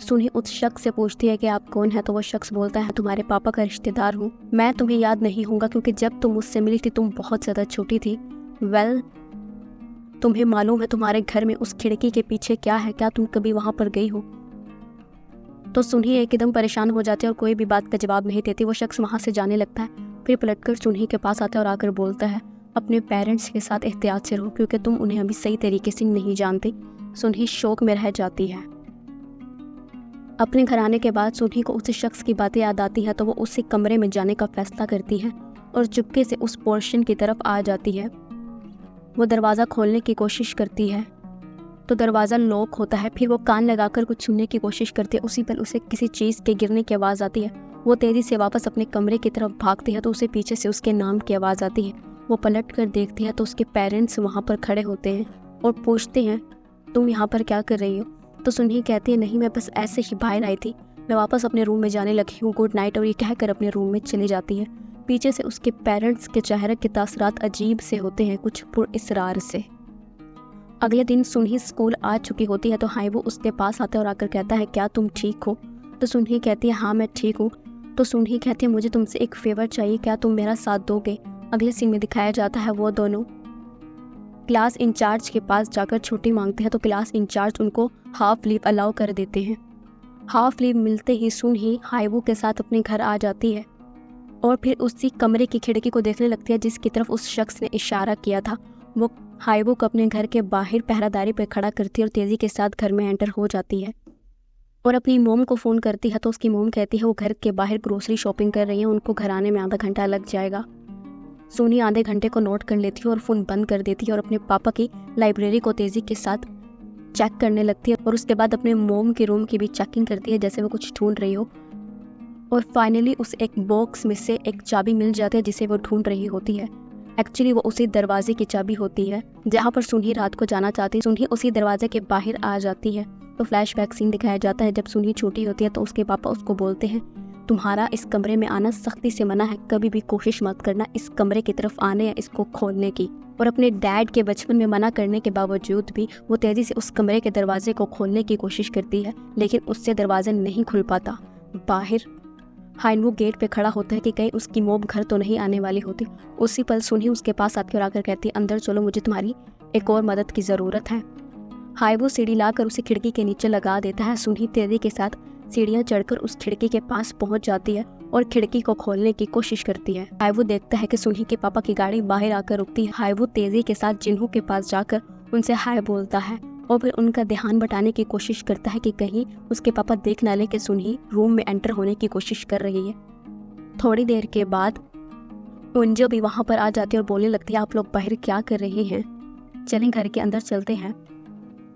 सुनी उस शख्स से पूछती है कि आप कौन है, तो वो शख्स बोलता है तुम्हारे पापा का रिश्तेदार हूँ। मैं तुम्हें याद नहीं होगा क्योंकि जब तुम मुझसे मिली थी तुम बहुत ज़्यादा छोटी थी। वेल, तुम्हें मालूम है तुम्हारे घर में उस खिड़की के पीछे क्या है? क्या तुम कभी वहाँ पर गई हो? तो सुनी एकदम परेशान हो जाती है और कोई भी बात का जवाब नहीं देती। वो शख्स वहाँ से जाने लगता है। फिर पलटकर सुनी के पास आता है और आकर बोलता है अपने पेरेंट्स के साथ एहतियात से रहो क्योंकि तुम उन्हें अभी सही तरीके से नहीं जानती। सुनी शौक में रह जाती है। अपने घर आने के बाद सुनी को उस शख्स की बातें याद आती है तो वो उसी कमरे में जाने का फैसला करती है और चुपके से उस पोर्शन की तरफ आ जाती है। वो दरवाज़ा खोलने की कोशिश करती है तो दरवाज़ा लॉक होता है। फिर वो कान लगाकर कुछ सुनने की कोशिश करती है। उसी पर उसे किसी चीज़ के गिरने की आवाज़ आती है। वो तेज़ी से वापस अपने कमरे की तरफ भागती है तो उसे पीछे से उसके नाम की आवाज़ आती है। वो पलट कर देखती है तो उसके पेरेंट्स वहाँ पर खड़े होते हैं और पूछते हैं तुम यहाँ पर क्या कर रही हो? तो सुनी कहती है नहीं, मैं बस ऐसे ही बाहर आई थी, मैं वापस अपने रूम में जाने लगी हूँ, गुड नाइट, और ये कहकर अपने रूम में चली जाती है। पीछे से उसके पेरेंट्स के चेहरे के तासरात अजीब से होते हैं, कुछ पुरइसरार से। अगले दिन सुनी स्कूल आ चुकी होती है तो हाइवो उसके पास आता है और आकर कहता है क्या तुम ठीक हो? तो सुनी कहती है हाँ मैं ठीक हूँ। तो सुनी कहती है मुझे तुमसे एक फेवर चाहिए, क्या तुम मेरा साथ दोगे? अगले सीन में दिखाया जाता है वो दोनों क्लास इंचार्ज के पास जाकर छुट्टी मांगते हैं तो क्लास इंचार्ज उनको हाफ लीव अलाउ कर देते हैं। हाफ लीव मिलते ही सुनी हाइवो के साथ अपने घर आ जाती है और फिर उसी कमरे की खिड़की को देखने लगती है जिसकी तरफ उस शख्स ने इशारा किया था। वो हाइवो को अपने घर के बाहर पहरादारी पर खड़ा करती है और तेज़ी के साथ घर में एंटर हो जाती है और अपनी मोम को फ़ोन करती है तो उसकी मोम कहती है वो घर के बाहर ग्रोसरी शॉपिंग कर रही है, उनको घर आने में आधा घंटा लग जाएगा। सोनी आधे घंटे को नोट कर लेती है और फ़ोन बंद कर देती है और अपने पापा की लाइब्रेरी को तेज़ी के साथ चेक करने लगती है और उसके बाद अपने मोम के रूम की भी चेकिंग करती है जैसे वो कुछ ढूंढ रही हो। और फाइनली उस एक बॉक्स में से एक चाबी मिल जाती है जिसे वो ढूंढ रही होती है। एक्चुअली वो उसी दरवाजे की चाबी होती है जहाँ पर सुनी रात को जाना चाहती है। सुनी उसी दरवाजे के बाहर आ जाती है तो फ्लैशबैक सीन दिखाया जाता है जब सुनी छोटी होती है तो उसके पापा उसको बोलते हैं तुम्हारा इस कमरे में आना सख्ती से मना है, कभी भी कोशिश मत करना इस कमरे की तरफ आने या इसको खोलने की। और अपने डैड के बचपन में मना करने के बावजूद भी वो तेज़ी से उस कमरे के दरवाजे को खोलने की कोशिश करती है लेकिन उससे दरवाज़ा नहीं खुल पाता। बाहर हाइनवू गेट पे खड़ा होता है कि कहीं उसकी मोम घर तो नहीं आने वाली होती। उसी पल सुनी उसके पास आकर आकर कहती है अंदर चलो, मुझे तुम्हारी एक और मदद की ज़रूरत है। हाइवू सीढ़ी लाकर उसे खिड़की के नीचे लगा देता है। सुनी तेज़ी के साथ सीढ़ियाँ चढ़कर उस खिड़की के पास पहुंच जाती है और खिड़की को खोलने की कोशिश करती है। हाइवू देखता है कि सुनी के पापा की गाड़ी बाहर आकर रुकती है। हाइवू तेज़ी के साथ जिन्हू के पास जाकर उनसे हाय बोलता है और फिर उनका ध्यान बटाने की कोशिश करता है कि कहीं उसके पापा देख ना ले कि सुनी रूम में एंटर होने की कोशिश कर रही है। थोड़ी देर के बाद उंजो भी वहाँ पर आ जाती है और बोलने लगती है आप लोग बाहर क्या कर रहे हैं, चलें घर के अंदर चलते हैं।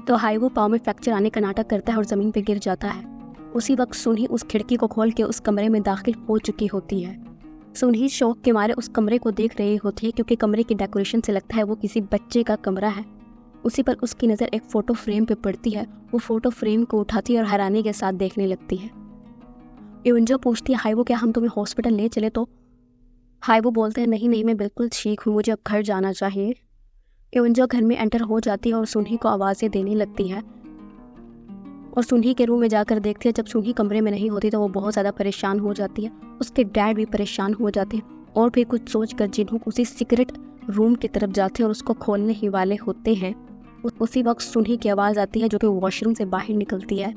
तो हाइवू पाँव में फ्रैक्चर आने का नाटक करता है और ज़मीन पर गिर जाता है। उसी वक्त सुनी उस खिड़की को खोल के उस कमरे में दाखिल हो चुकी होती है। सुनी शौक के मारे उस कमरे को देख रही होती है क्योंकि कमरे की डेकोरेशन से लगता है वो किसी बच्चे का कमरा है। उसी पर उसकी नज़र एक फ़ोटो फ्रेम पे पड़ती है। वो फ़ोटो फ्रेम को उठाती है और हैरानी के साथ देखने लगती है। युंजो पूछती है हाइवो क्या हम तुम्हें हॉस्पिटल ले चले? तो हाइवो बोलते हैं नहीं नहीं मैं बिल्कुल ठीक हूँ, मुझे अब घर जाना चाहिए। युंजो घर में एंटर हो जाती है और सुनी को आवाज़ें देने लगती है और सुनी के रूम में जाकर देखती है। जब सुनी कमरे में नहीं होती तो वो बहुत ज़्यादा परेशान हो जाती है। उसके डैड भी परेशान हो जाते हैं और फिर कुछ सोच कर जिन्हों उसी सीक्रेट रूम की तरफ जाते हैं और उसको खोलने ही वाले होते हैं। उसी वक्त सुनी की आवाज़ आती है जो कि वॉशरूम से बाहर निकलती है।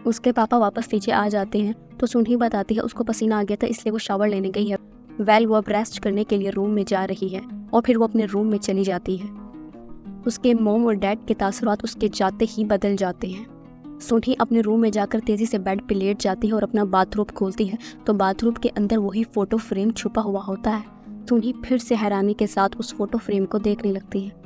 उसके पापा वापस नीचे आ जाते हैं तो सुनी बताती है उसको पसीना आ गया था इसलिए वो शावर लेने गई है। वेल वो अब रेस्ट करने के लिए रूम में जा रही है और फिर वो अपने रूम में चली जाती है। उसके मोम और डैड के तासुरात उसके जाते ही बदल जाते हैं। सुनी अपने रूम में जाकर तेज़ी से बेड पे लेट जाती है और अपना बाथरूम खोलती है तो बाथरूम के अंदर वही फ़ोटो फ्रेम छुपा हुआ होता है। सुनी फिर से हैरानी के साथ उस फोटो फ्रेम को देखने लगती है।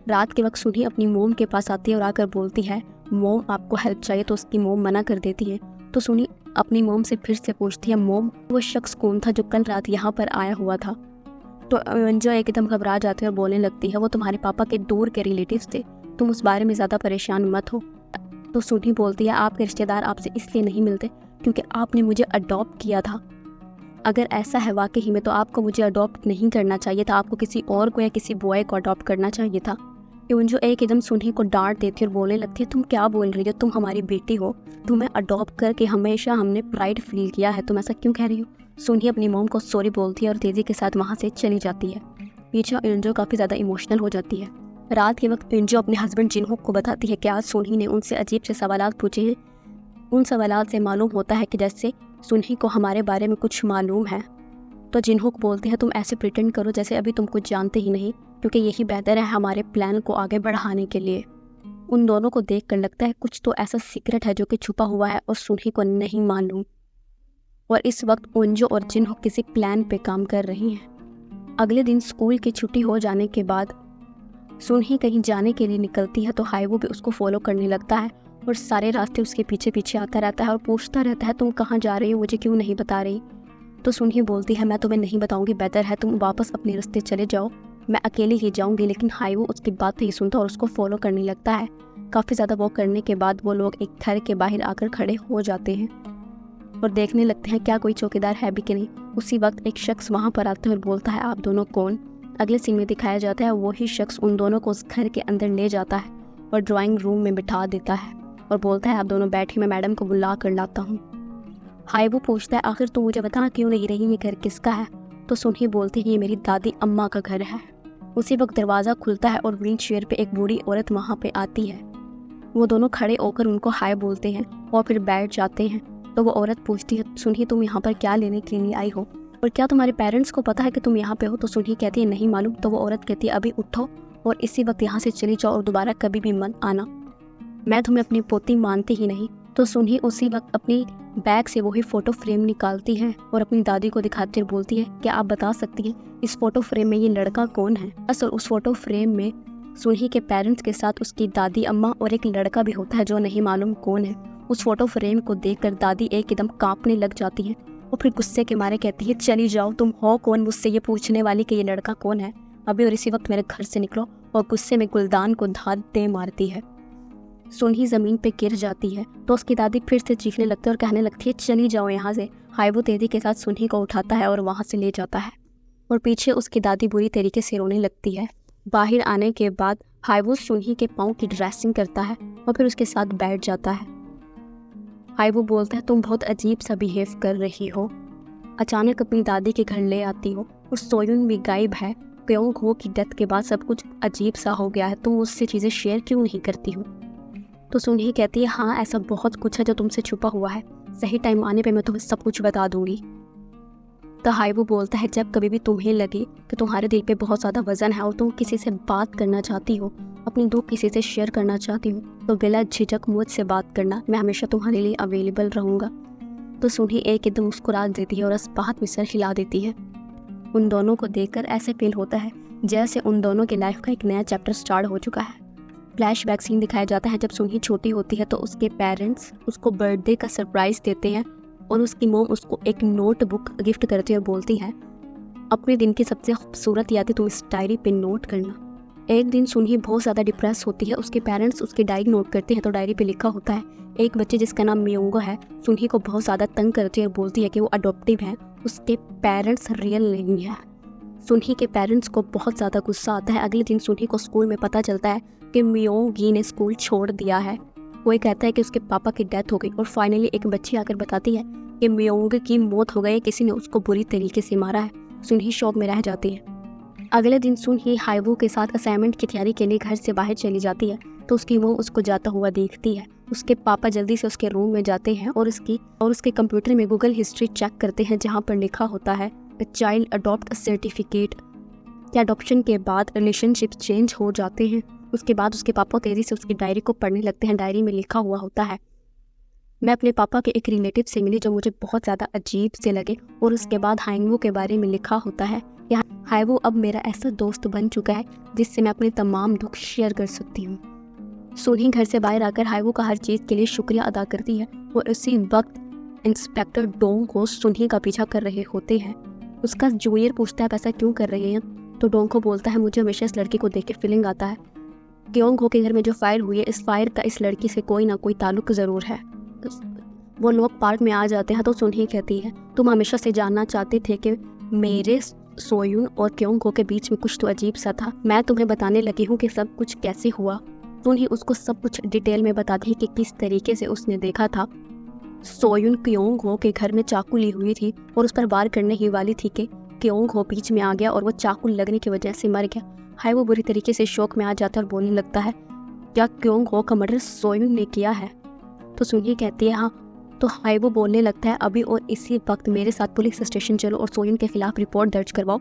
रात के वक्त सुनी अपनी मोम के पास आती है और आकर बोलती है मोम आपको हेल्प चाहिए, तो उसकी मोम मना कर देती है। तो सुनी अपनी मोम से फिर से पूछती है मोम वो शख्स कौन था जो कल रात यहाँ पर आया हुआ था? तो अंजो एकदम घबरा जाती है और बोलने लगती है वो तुम्हारे पापा के दूर के रिलेटिव्स थे, तुम उस बारे में ज़्यादा परेशान मत हो। तो सुनी बोलती है आपके रिश्तेदार आपसे इसलिए नहीं मिलते क्योंकि आपने मुझे अडॉप्ट किया था। अगर ऐसा है वाकई ही में तो आपको मुझे अडॉप्ट नहीं करना चाहिए था, आपको किसी और को या किसी बॉय को अडॉप्ट करना चाहिए था। युंजो एकदम सुनही को डांट देती है और बोलने लगती है, तुम क्या बोल रही हो, तुम हमारी बेटी हो, तुम्हें अडॉप्ट करके हमेशा हमने प्राइड फील किया है, तुम ऐसा क्यों कह रही हो। सुनही अपनी मॉम को सॉरी बोलती है और तेजी के साथ वहाँ से चली जाती है। पीछे युंजो काफ़ी ज़्यादा इमोशनल हो जाती है। रात के वक्त युंजो अपने हस्बैंड जिनहोक को बताती है कि आज सुनही ने उनसे अजीब से सवाल पूछे हैं। उन सवाल से मालूम होता है कि जैसे सुनही को हमारे बारे में कुछ मालूम है। तो जिनहोक बोलते हैं, तुम ऐसे प्रिटेंड करो जैसे अभी तुम कुछ जानते ही नहीं, क्योंकि यही बेहतर है हमारे प्लान को आगे बढ़ाने के लिए। उन दोनों को देख कर लगता है कुछ तो ऐसा सीक्रेट है जो कि छुपा हुआ है और सुनही को नहीं मालूम। और इस वक्त युंजो और जिनहोक किसी प्लान पे काम कर रही हैं। अगले दिन स्कूल की छुट्टी हो जाने के बाद सुनही कहीं जाने के लिए निकलती है तो हाईवो भी उसको फॉलो करने लगता है और सारे रास्ते उसके पीछे पीछे आता रहता है और पूछता रहता है, तुम कहाँ जा रही हो, मुझे क्यों नहीं बता रही। तो सुनही बोलती है, मैं तुम्हें नहीं बताऊंगी, बेहतर है तुम वापस अपने रास्ते चले जाओ, मैं अकेली ही जाऊंगी। लेकिन हाईवो उसकी बात नहीं सुनता और उसको फॉलो करने लगता है। काफ़ी ज़्यादा वॉक करने के बाद वो लोग एक घर के बाहर आकर खड़े हो जाते हैं और देखने लगते हैं क्या कोई चौकीदार है भी कि नहीं। उसी वक्त एक शख्स वहाँ पर आता है और बोलता है, आप दोनों कौन। अगले सीन में दिखाया जाता है वही शख्स उन दोनों को उस घर के अंदर ले जाता है और ड्राइंग रूम में बिठा देता है और बोलता है, आप दोनों बैठिए, मैं मैडम को बुला कर लाता हूँ। हाईवो पूछता है, आखिर तुम मुझे बता क्यों नहीं रही, ये घर किसका है। तो सुनही बोलती है, ये मेरी दादी अम्मा का घर है। उसी वक्त दरवाज़ा खुलता है और व्हील चेयर पे एक बूढ़ी औरत वहाँ पे आती है। वो दोनों खड़े होकर उनको हाय बोलते हैं और फिर बैठ जाते हैं। तो वो औरत पूछती है, सुनही तुम यहाँ पर क्या लेने के लिए आई हो और क्या तुम्हारे पेरेंट्स को पता है कि तुम यहाँ पे हो। तो सुनही कहती है, नहीं मालूम। तो वो औरत कहती है, अभी उठो और इसी वक्त यहाँ से चली जाओ और दोबारा कभी भी मत आना, मैं तुम्हें अपनी पोती मानती ही नहीं। तो सुनही उसी वक्त अपनी बैग से वही फ़ोटो फ्रेम निकालती है और अपनी दादी को दिखाती हुए बोलती है, क्या आप बता सकती हैं इस फ़ोटो फ्रेम में ये लड़का कौन है। असल उस फोटो फ्रेम में सुनही के पेरेंट्स के साथ उसकी दादी अम्मा और एक लड़का भी होता है जो नहीं मालूम कौन है। उस फोटो फ्रेम को देखकर दादी एकदम कांपने लग जाती है और फिर गुस्से के मारे कहती है, चली जाओ, तुम हो कौन मुझसे ये पूछने वाली कि ये लड़का कौन है, अभी और इसी वक्त मेरे घर से निकलो। और गुस्से में गुलदान को धात दे मारती है। सुनही ज़मीन पे गिर जाती है तो उसकी दादी फिर से चीखने लगती है और कहने लगती है, चली जाओ यहाँ से। हाईवो तेजी के साथ सुनही को उठाता है और वहाँ से ले जाता है और पीछे उसकी दादी बुरी तरीके से रोने लगती है। बाहर आने के बाद हाईवो सुनही के पाँव की ड्रेसिंग करता है और फिर उसके साथ बैठ जाता है। हाईवो बोलता है, तुम बहुत अजीब सा बिहेव कर रही हो, अचानक अपनी दादी के घर ले आती हो और सोयुन भी गायब है। क्योंग हो की डेथ के बाद सब कुछ अजीब सा हो गया है, तुम उससे चीज़ें शेयर क्यों नहीं करती हो। तो सुनही कहती है, हाँ ऐसा बहुत कुछ है जो तुमसे छुपा हुआ है, सही टाइम आने पे मैं तुम्हें सब कुछ बता दूंगी। तो हाईवो बोलता है, जब कभी भी तुम्हें लगे कि तुम्हारे दिल पे बहुत ज़्यादा वजन है और तुम किसी से बात करना चाहती हो, अपनी दुख किसी से शेयर करना चाहती हो, तो बिला झिझक मुझसे बात करना, मैं हमेशा तुम्हारे लिए अवेलेबल रहूँगा। तो सुनही एकदम मुस्कुरा देती है और इस बात में सर हिला देती है। उन दोनों को देखकर ऐसे फील होता है जैसे उन दोनों की लाइफ का एक नया चैप्टर स्टार्ट हो चुका है। फ्लैशबैक सीन दिखाया जाता है जब सुनही छोटी होती है तो उसके पेरेंट्स उसको बर्थडे का सरप्राइज देते हैं और उसकी मॉम उसको एक नोटबुक गिफ्ट करती है और बोलती है, अपने दिन की सबसे खूबसूरत यादें तुम इस डायरी पे नोट करना। एक दिन सुनही बहुत ज़्यादा डिप्रेस होती है, उसके पेरेंट्स उसकी डायरी नोट करते हैं तो डायरी पे लिखा होता है, एक बच्चे जिसका नाम मियोंगो है सुनही को बहुत ज़्यादा तंग करती है और बोलती है कि वो अडॉप्टिव है, उसके पेरेंट्स रियल नहीं है। सुनही के पेरेंट्स को बहुत ज़्यादा गुस्सा आता है। अगले दिन सुनही को स्कूल में पता चलता है कि मियोंगी ने स्कूल छोड़ दिया है। वो ये कहता है कि उसके पापा की डेथ हो गई और फाइनली एक बच्ची आकर बताती है कि मियोंग की मौत हो गई, किसी ने उसको बुरी तरीके से मारा है। सुनही शॉक में रह जाती है। अगले दिन सुनही हाईवो के साथ असाइनमेंट की तैयारी के लिए घर से बाहर चली जाती है तो उसकी वो उसको जाता हुआ देखती है। उसके पापा जल्दी से उसके रूम में जाते हैं और उसके कंप्यूटर में गूगल हिस्ट्री चेक करते हैं जहाँ पर लिखा होता है चाइल्ड अडॉप्ट सर्टिफिकेट। या अडॉप्शन के बाद रिलेशनशिप चेंज हो जाते हैं। उसके बाद उसके पापा तेजी से उसकी डायरी को पढ़ने लगते हैं। डायरी में लिखा हुआ होता है, मैं अपने पापा के एक रिलेटिव से मिली जो मुझे बहुत ज़्यादा अजीब से लगे। और उसके बाद हाईवो के बारे में लिखा होता है, हाईवो अब मेरा ऐसा दोस्त बन चुका है जिससे मैं अपने तमाम दुख शेयर कर सकती हूँ। सुनही घर से बाहर आकर हाईवो का हर चीज़ के लिए शुक्रिया अदा करती है और उसी वक्त इंस्पेक्टर डोंग को सुनही का पीछा कर रहे होते हैं। उसका जूनियर पूछता है, ऐसा क्यों कर रहे हैं। तो डोंग को बोलता है, मुझे हमेशा इस लड़की को देख के फीलिंग आता है क्योंग हो के घर में जो फायर हुई है, इस फायर का इस लड़की से कोई ना कोई ताल्लुक ज़रूर है। वो लोग पार्क में आ जाते हैं तो सुनही कहती है, तुम हमेशा से जानना चाहते थे कि मेरे सोयून और क्योंग हो के बीच में कुछ तो अजीब सा था। मैं तुम्हें बताने लगी हूँ कि सब कुछ कैसे हुआ। सुनही उसको सब कुछ डिटेल में बताती है कि किस तरीके से उसने देखा था। सोयून क्योंग हो के घर में चाकू ली हुई थी और उस पर वार करने ही वाली थी कि क्योंग हो बीच में आ गया और वो चाकू लगने की वजह से मर गया। हाय वो बुरी तरीके से शौक में आ जाता है और बोलने लगता है, क्या क्योंग हो का मर्डर सोयून ने किया है? तो सुनही कहती है हाँ। तो हाय वो बोलने लगता है, अभी और इसी वक्त मेरे साथ पुलिस स्टेशन चलो और सोयून के खिलाफ रिपोर्ट दर्ज करवाओ।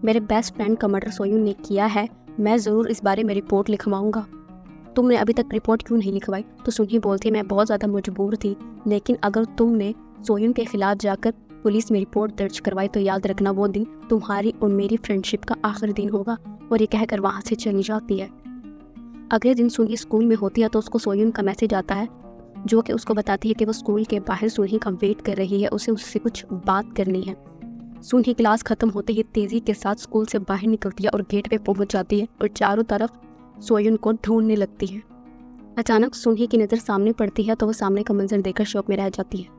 मेरे बेस्ट फ्रेंड का मर्डर सोयून ने किया है, मैं ज़रूर इस बारे में रिपोर्ट लिखवाऊंगा। तुमने अभी तक रिपोर्ट क्यों नहीं लिखवाई? तो सुनही बोलती है, मैं बहुत ज़्यादा मजबूर थी, लेकिन अगर तुमने सोयून के खिलाफ जाकर पुलिस में रिपोर्ट दर्ज करवाई तो याद रखना वो दिन तुम्हारी और मेरी फ्रेंडशिप का आखिरी दिन होगा। और ये कहकर वहाँ से चली जाती है। अगले दिन सुनही स्कूल में होती है तो उसको सोयून का मैसेज आता है जो कि उसको बताती है कि वो स्कूल के बाहर सुनही का वेट कर रही है, उसे उससे कुछ बात करनी है। सुनही क्लास खत्म होते ही तेजी के साथ स्कूल से बाहर निकलती है और गेट पे पहुंच जाती है और चारों तरफ सोयून को ढूंढने लगती है। अचानक सुनही की नज़र सामने पड़ती है तो वो सामने का मंजर देखकर शौक में रह जाती है।